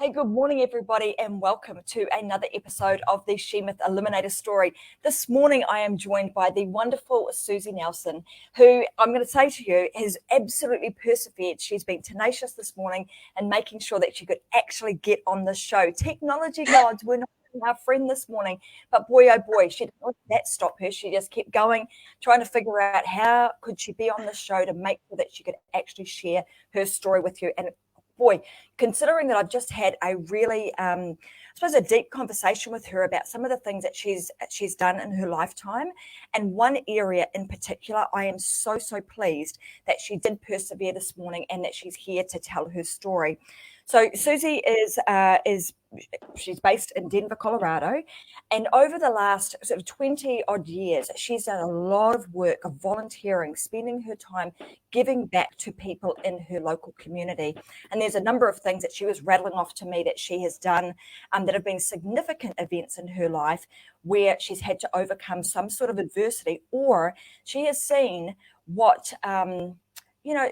Hey, good morning, everybody, and welcome to another episode of the She Myth Eliminator story. This morning, I am joined by the wonderful Suzi Nelson, who I'm going to say to you has absolutely persevered. She's been tenacious this morning and making sure that she could actually get on the show. Technology gods were not our friend this morning, but boy, oh boy, she didn't let that stop her. She just kept going, trying to figure out how could she be on the show to make sure that she could actually share her story with you. And boy, considering that I've just had a really, I suppose, a deep conversation with her about some of the things that she's done in her lifetime, and one area in particular, I am so pleased that she did persevere this morning and that she's here to tell her story. So Suzi is she's based in Denver, Colorado, and over the last sort of 20 odd years, she's done a lot of work of volunteering, spending her time giving back to people in her local community. And there's a number of things that she was rattling off to me that she has done that have been significant events in her life where she's had to overcome some sort of adversity, or she has seen what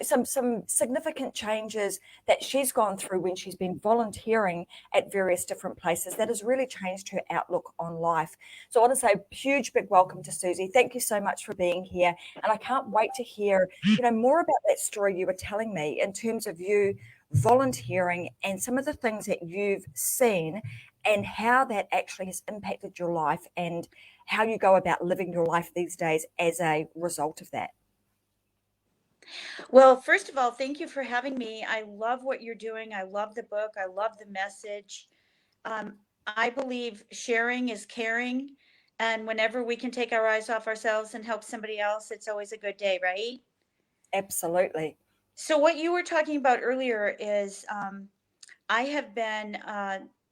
some significant changes that she's gone through when she's been volunteering at various different places that has really changed her outlook on life. So I want to say a huge big welcome to Suzi. Thank you so much for being here, and I can't wait to hear more about that story you were telling me in terms of you volunteering and some of the things that you've seen and how that actually has impacted your life and how you go about living your life these days as a result of that. Well, first of all, thank you for having me. I love what you're doing. I love the book. I love the message. I believe sharing is caring. And whenever we can take our eyes off ourselves and help somebody else, it's always a good day, right? Absolutely. So, what you were talking about earlier is I have been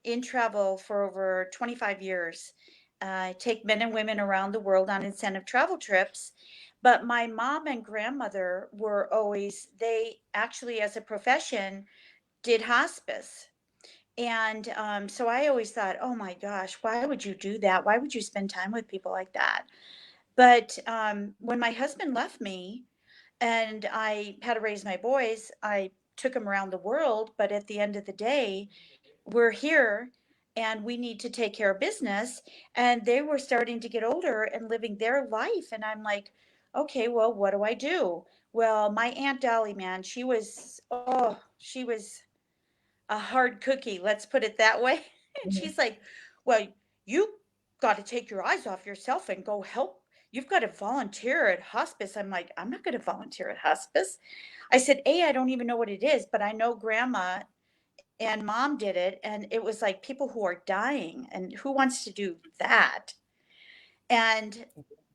in travel for over 25 years. I take men and women around the world on incentive travel trips. But my mom and grandmother were always, they actually, as a profession, did hospice. And so I always thought, oh my gosh, why would you do that? Why would you spend time with people like that? But when my husband left me and I had to raise my boys, I took them around the world. But at the end of the day, we're here and we need to take care of business. And they were starting to get older and living their life. And I'm like, okay, well, what do I do? Well, my Aunt Dolly, man, she was a hard cookie, let's put it that way. And Mhm. she's like, well, you got to take your eyes off yourself and go help. You've got to volunteer at hospice. I'm like, I'm not going to volunteer at hospice. I said, I don't even know what it is, but I know grandma and mom did it, and it was like people who are dying, and who wants to do that? And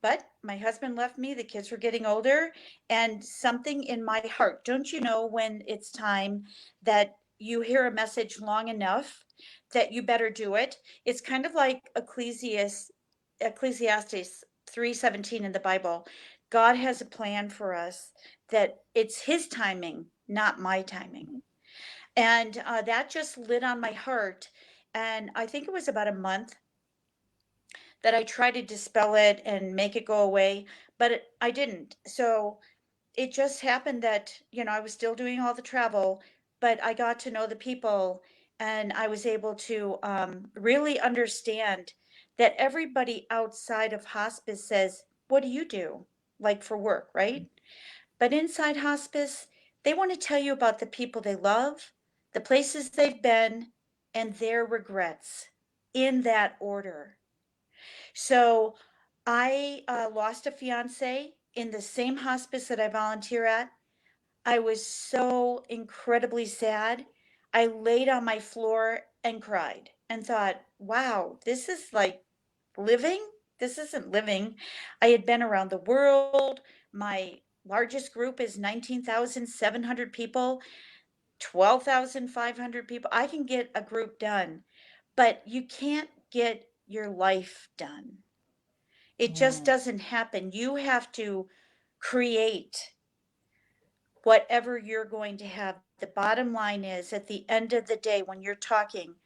but my husband left me, the kids were getting older, and something in my heart, don't you know when it's time that you hear a message long enough that you better do it? It's kind of like Ecclesiastes 3:17 in the Bible. God has a plan for us, that it's his timing, not my timing. And that just lit on my heart. And I think it was about a month that I tried to dispel it and make it go away, but I didn't. So it just happened that, I was still doing all the travel, but I got to know the people, and I was able to really understand that everybody outside of hospice says, what do you do? Like for work, right? But inside hospice, they want to tell you about the people they love, the places they've been, and their regrets in that order. So I lost a fiance in the same hospice that I volunteer at. I was so incredibly sad. I laid on my floor and cried and thought, wow, this is like living. This isn't living. I had been around the world. My largest group is 19,700 people, 12,500 people. I can get a group done, but you can't get your life done. It just Mm. doesn't happen. You have to create whatever you're going to have. The bottom line is, at the end of the day, when you're talking,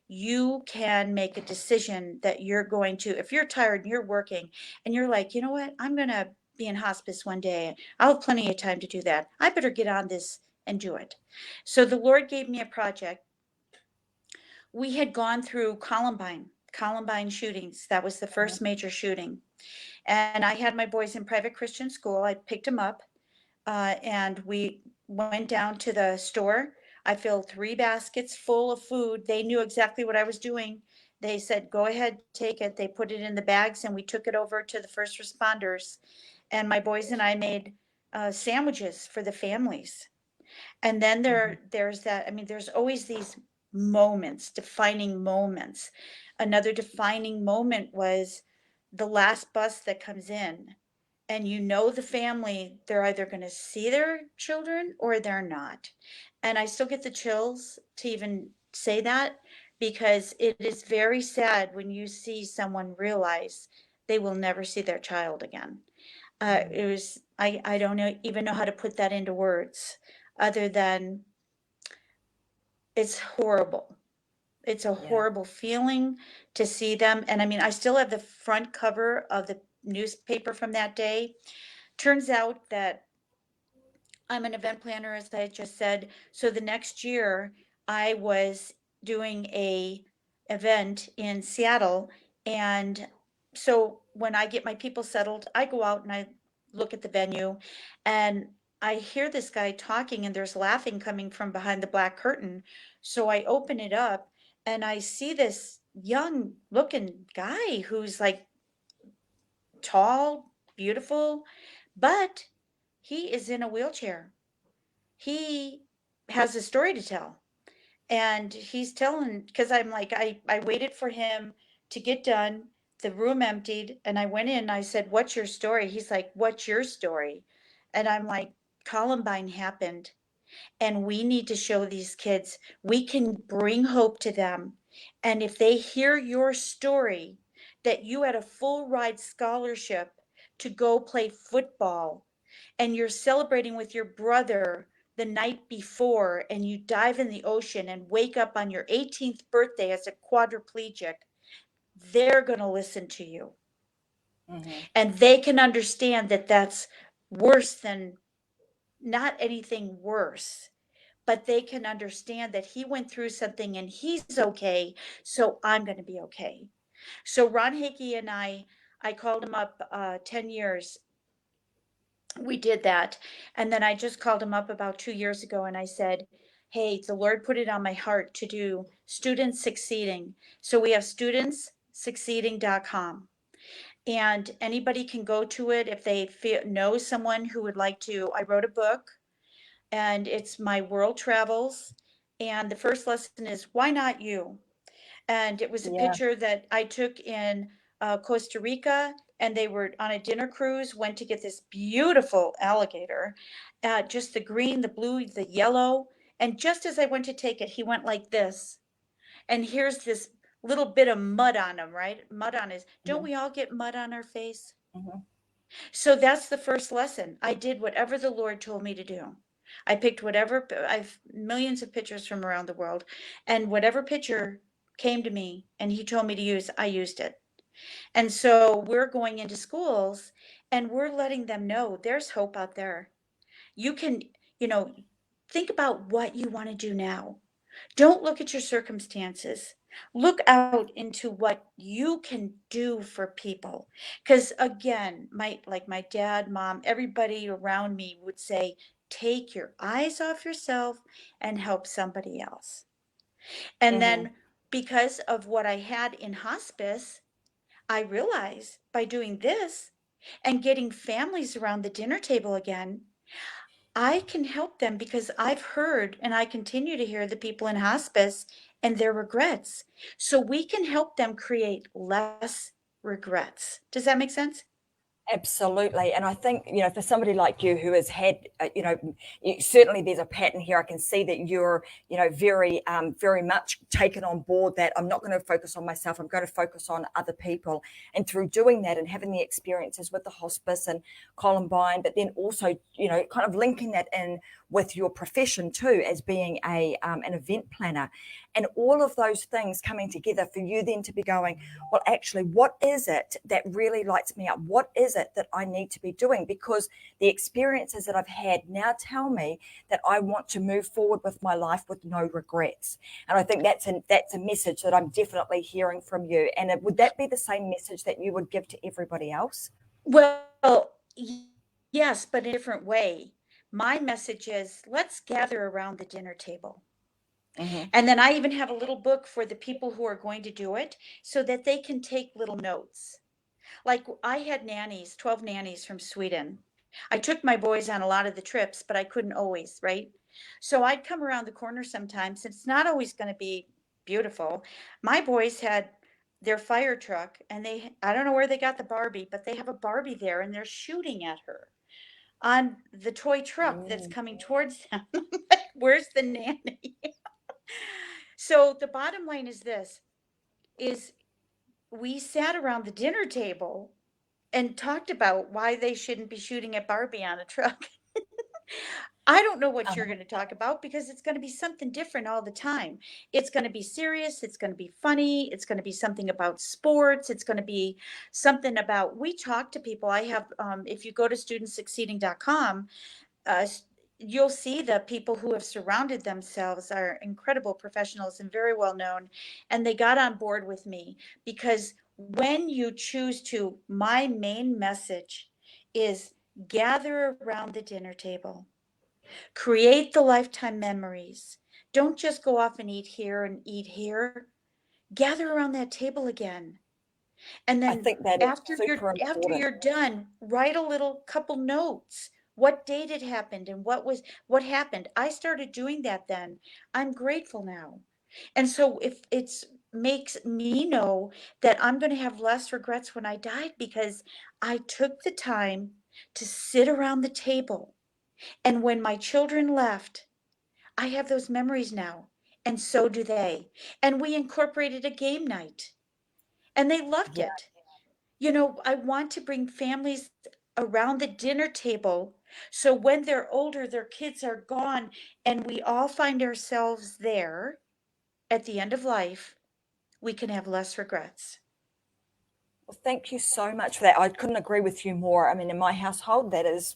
you can make a decision that you're going to, if you're tired and you're working and you're like, you know what, I'm going to be in hospice one day. I'll have plenty of time to do that. I better get on this and do it. So the Lord gave me a project we had gone through Columbine shootings. That was the first major shooting. And I had my boys in private Christian school. I picked them up, and we went down to the store. I filled 3 baskets full of food. They knew exactly what I was doing. They said, go ahead, take it. They put it in the bags, and we took it over to the first responders. And my boys and I made sandwiches for the families. And then there's that, I mean, there's always these moments, defining moments. Another defining moment was the last bus that comes in, and you know the family, they're either going to see their children or they're not. And I still get the chills to even say that, because it is very sad when you see someone realize they will never see their child again. It was, I don't know, even know how to put that into words, other than it's horrible. It's a Yeah. horrible feeling to see them. And I mean, I still have the front cover of the newspaper from that day. Turns out that I'm an event planner, as I just said. So the next year, I was doing a event in Seattle, and so when I get my people settled, I go out and I look at the venue, and I hear this guy talking, and there's laughing coming from behind the black curtain. So I open it up, and I see this young looking guy who's like tall, beautiful, but he is in a wheelchair. He has a story to tell, and he's telling, because I'm like, I waited for him to get done. The room emptied, and I went in and I said, what's your story? He's like, what's your story? And I'm like, Columbine happened, and we need to show these kids we can bring hope to them. And if they hear your story, that you had a full ride scholarship to go play football, and you're celebrating with your brother the night before, and you dive in the ocean and wake up on your 18th birthday as a quadriplegic, they're going to listen to you. Mm-hmm. And they can understand that that's worse than, not anything worse, but they can understand that he went through something and he's okay, so I'm going to be okay. So Ron Hickey and I called him up 10 years. We did that. And then I just called him up about 2 years ago and I said, hey, the Lord put it on my heart to do Students Succeeding. So we have studentssucceeding.com. And anybody can go to it if they know someone who would like to. I wrote a book, and it's my world travels. And the first lesson is, why not you? And it was a Yeah. picture that I took in Costa Rica, and they were on a dinner cruise, went to get this beautiful alligator, just the green, the blue, the yellow. And just as I went to take it, he went like this. And here's this little bit of mud on him, right? Mud on his, don't Mm-hmm. we all get mud on our face? Mm-hmm. So that's the first lesson. I did whatever the Lord told me to do. I picked whatever, I've millions of pictures from around the world, and whatever picture came to me and he told me to use, I used it. And so we're going into schools and we're letting them know there's hope out there. You can, you know, think about what you want to do now. Don't look at your circumstances. Look out into what you can do for people. Because again, my dad, mom, everybody around me would say, take your eyes off yourself and help somebody else. And Mm-hmm. then because of what I had in hospice, I realized by doing this and getting families around the dinner table again, I can help them, because I've heard and I continue to hear the people in hospice and their regrets. So we can help them create less regrets. Does that make sense? Absolutely. And I think, for somebody like you who has had, certainly there's a pattern here. I can see that you're, very, very much taken on board that I'm not going to focus on myself. I'm going to focus on other people. And through doing that and having the experiences with the hospice and Columbine, but then also, kind of linking that in with your profession too, as being an event planner, and all of those things coming together for you then to be going, well, actually, what is it that really lights me up? What is is it that I need to be doing? Because the experiences that I've had now tell me that I want to move forward with my life with no regrets. And I think that's a message that I'm definitely hearing from you. And would that be the same message that you would give to everybody else? Well, yes, but in a different way. My message is let's gather around the dinner table. Hmm. And then I even have a little book for the people who are going to do it so that they can take little notes. Like I had nannies, 12 nannies from Sweden. I took my boys on a lot of the trips, but I couldn't always, right? So I'd come around the corner sometimes, and it's not always going to be beautiful. My boys had their fire truck, and I don't know where they got the Barbie, but they have a Barbie there, and they're shooting at her on the toy truck that's Mm. coming towards them. Like, where's the nanny? So the bottom line is this, is we sat around the dinner table and talked about why they shouldn't be shooting at Barbie on a truck. I don't know what you're Uh-huh. going to talk about because it's going to be something different all the time. It's going to be serious. It's going to be funny. It's going to be something about sports. It's going to be something about, we talk to people. I have, if you go to studentsucceeding.com, uh, you'll see the people who have surrounded themselves are incredible professionals and very well known. And they got on board with me because when you choose to, my main message is gather around the dinner table, create the lifetime memories. Don't just go off and eat here and eat here. Gather around that table again. And I then think that is super after important. you're done, write a little couple notes. What date it happened and what happened. I started doing that then. I'm grateful now. And so if it's makes me know that I'm going to have less regrets when I died because I took the time to sit around the table. And when my children left, I have those memories now. And so do they. And we incorporated a game night and they loved Yeah. it. I want to bring families around the dinner table so when they're older, their kids are gone, and we all find ourselves there at the end of life, we can have less regrets. Well, thank you so much for that. I couldn't agree with you more. I mean, in my household, that is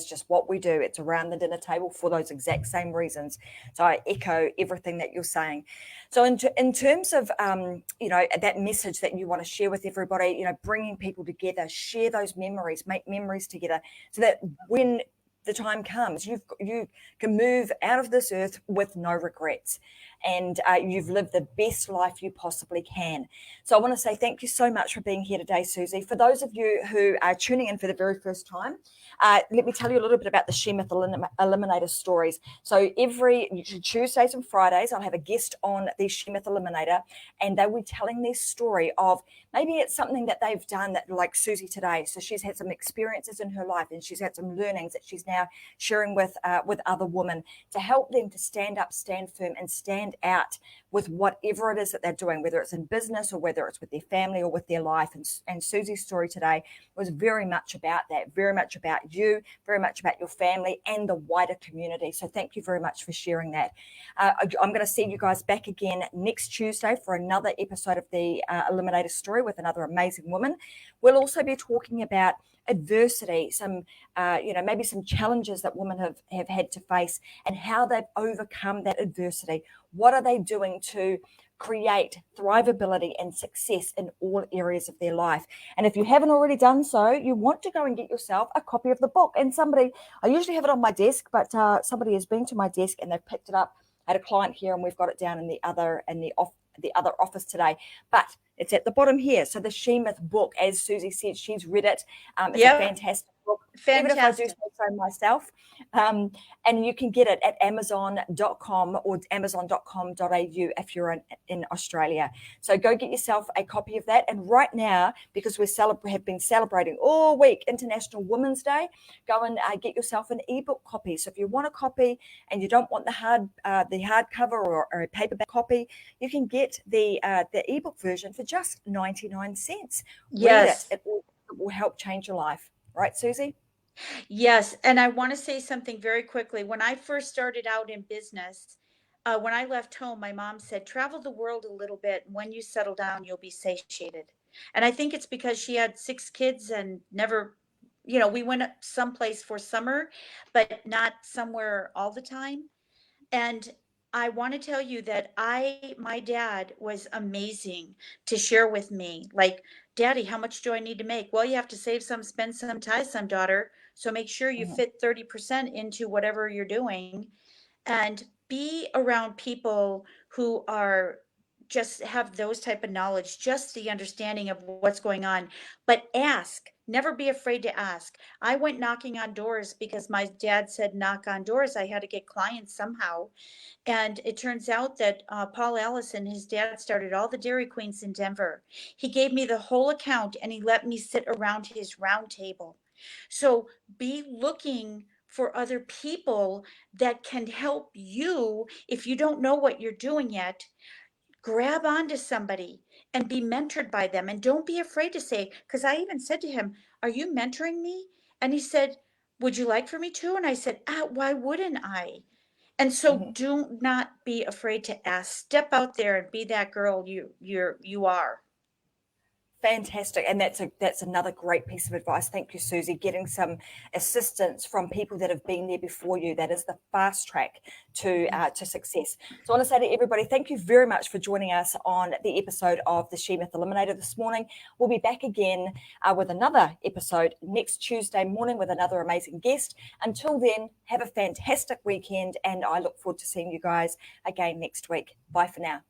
just what we do. It's around the dinner table for those exact same reasons. So I echo everything that you're saying. So in terms of that message that you want to share with everybody, bringing people together, share those memories, make memories together, so that when the time comes, you can move out of this earth with no regrets, and you've lived the best life you possibly can. So I want to say thank you so much for being here today, Suzi. For those of you who are tuning in for the very first time, let me tell you a little bit about the She Myth Eliminator stories. So every Tuesdays and Fridays, I'll have a guest on the She Myth Eliminator, and they will be telling their story of maybe it's something that they've done that, like Suzi today. So she's had some experiences in her life, and she's had some learnings that she's now sharing with other women to help them to stand up, stand firm, and stand out with whatever it is that they're doing, whether it's in business or whether it's with their family or with their life. And Suzi's story today was very much about that, very much about you, very much about your family and the wider community. So thank you very much for sharing that. I'm going to see you guys back again next Tuesday for another episode of the Eliminator story with another amazing woman. We'll also be talking about adversity, some maybe some challenges that women have had to face and how they've overcome that adversity. What are they doing to create thrivability and success in all areas of their life? And if you haven't already done so, you want to go and get yourself a copy of the book. And I usually have it on my desk, but somebody has been to my desk and they've picked it up. I had a client here and we've got it down in the other office today, but it's at the bottom here. So the She Myth book, as Suzi said, she's read it. It's a Yep, fantastic book, even if I do say fantastic. so myself. And you can get it at amazon.com or amazon.com.au if you're in Australia. So go get yourself a copy of that. And right now, because have been celebrating all week International Women's Day, go and get yourself an ebook copy. So if you want a copy and you don't want the hardcover or a paperback copy, you can get the ebook version for just 99 cents. Read it. Yes. It will help change your life. Right, Suzi? Yes, and I want to say something very quickly. When I first started out in business, when I left home, my mom said, travel the world a little bit. And when you settle down, you'll be satiated. And I think it's because she had 6 kids and never, we went someplace for summer, but not somewhere all the time. And I want to tell you that my dad was amazing to share with me. Like, Daddy, how much do I need to make? Well, you have to save some, spend some, tie some, daughter. So make sure you Mhm. fit 30% into whatever you're doing, and be around people who are just have those type of knowledge, just the understanding of what's going on. But ask, never be afraid to ask. I went knocking on doors because my dad said knock on doors. I had to get clients somehow. And it turns out that Paul Allison, his dad, started all the Dairy Queens in Denver. He gave me the whole account and he let me sit around his round table. So be looking for other people that can help you. If you don't know what you're doing yet, grab onto somebody and be mentored by them. And don't be afraid to say, because I even said to him, "Are you mentoring me?" And he said, "Would you like for me to?" And I said, "Why wouldn't I?" And so Mhm. do not be afraid to ask. Step out there and be that girl you are. Fantastic, and that's another great piece of advice. Thank you, Susie. Getting some assistance from people that have been there before you, that is the fast track to success. So I want to say to everybody, thank you very much for joining us on the episode of the She Myth Eliminator this morning. We'll be back again with another episode next Tuesday morning with another amazing guest. Until then, have a fantastic weekend, and I look forward to seeing you guys again next week. Bye for now.